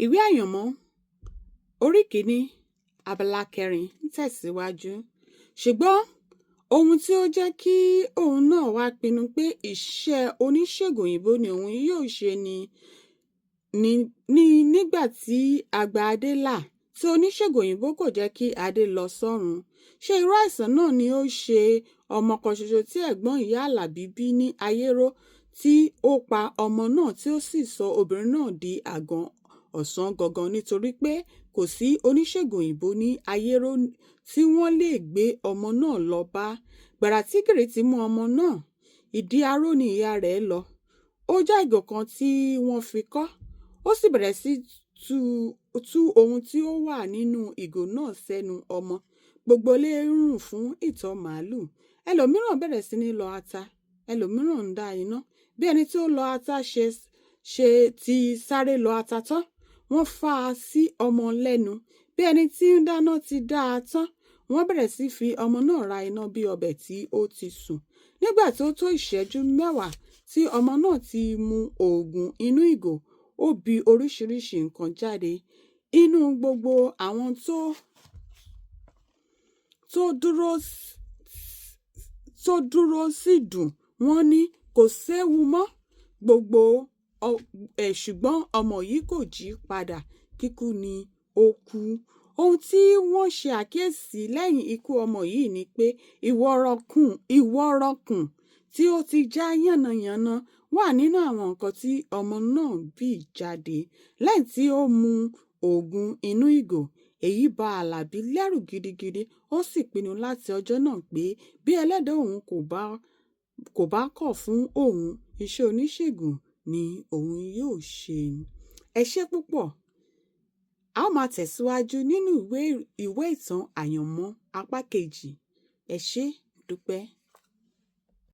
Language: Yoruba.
Ìwé àyànmọ́ orí kìíní abala kẹrin ń tẹ̀síwájú. Ṣùgbọ́n ohun tí ó jẹ́ kí òun náà wá pinnu pé iṣẹ́ oníṣègùn òyìnbó ni òun yóò ṣe ni nígbà tí àgbà Adé là, tí oníṣègùn òyìnbó kò jẹ́ kí Adé lọ sọ́run. Ṣé irú àìsàn náà ni ó ṣe ọmọ kan ṣoṣo tí ẹ̀gbọ́n ìyá Àlàbí bí ní Ayéró, tí ó pa ọmọ náà tí ó sì sọ obìnrin náà di àgàn ọ̀sán gangan nítorí pé kò sí oníṣègùn òyìnbó ní Ayéró tí wọ́n lè gbé ọmọ náà lọ bá. Gbàrà tí gìrì ti mú ọmọ náà, ìdí aró ni ìyá rẹ̀ lọ. Ó já ìgò kan tí wọ́n fi kọ́, ó sì bẹ̀rẹ̀ sí tú ohun tí ó wà nínú ìgò náà sẹ́nu ọmọ. Gbogbo ilé rùn fún ìtọ̀ màálù. Ẹlòmíràn bẹ̀rẹ̀ sí ní lọ ata, ẹlòmíràn ń dá iná. Bí ẹni tí ó lọ ata ṣe ti sáré lọ ata tán, wọ́n fà á sí ọmọ lẹ́nu. Bí ẹni tí ń dáná ti dá a tán, wọ́n bẹ̀rẹ̀ sí fi ọmọ náà ra iná bí ọbẹ̀ tí ó ti sùn. Nígbà tí ó tó ìṣẹ́jú 10 tí ọmọ náà ti mu oògùn inú ìgò, ó bi oríṣiríṣi nǹkan jáde. Inú gbogbo àwọn tó dúró sì dùn. Wọ́n ní kò séwu mọ́ ṣùgbọ́n ọmọ yìí kò jí padà, kíkú ni ó kú. Ohun tí wọ́n ṣe àkíyèsí lẹ́yìn ikú ọmọ yìí ni pé ìwọ́rọ̀kùn tí ó ti já yànnàyànnà wà nínú àwọn nǹkan tí ọmọ náà bì jáde lẹ́yìn tí ó mu oògùn inú ìgò. Èyí bà Àlàbí lẹ́rù gidigidi. Ó sì pinnu láti ọjọ́ náà pé bí ẹlẹ́dàá òun kò bá kọ̀ fún òun, iṣẹ́ oníṣègùn ni òun yóò ṣe. Ẹ ṣé púpọ̀. A ó máa tẹ̀síwájú nínú ìwé ìtàn àyànmọ́ apá kejì. Ẹ ṣé, dúpẹ́.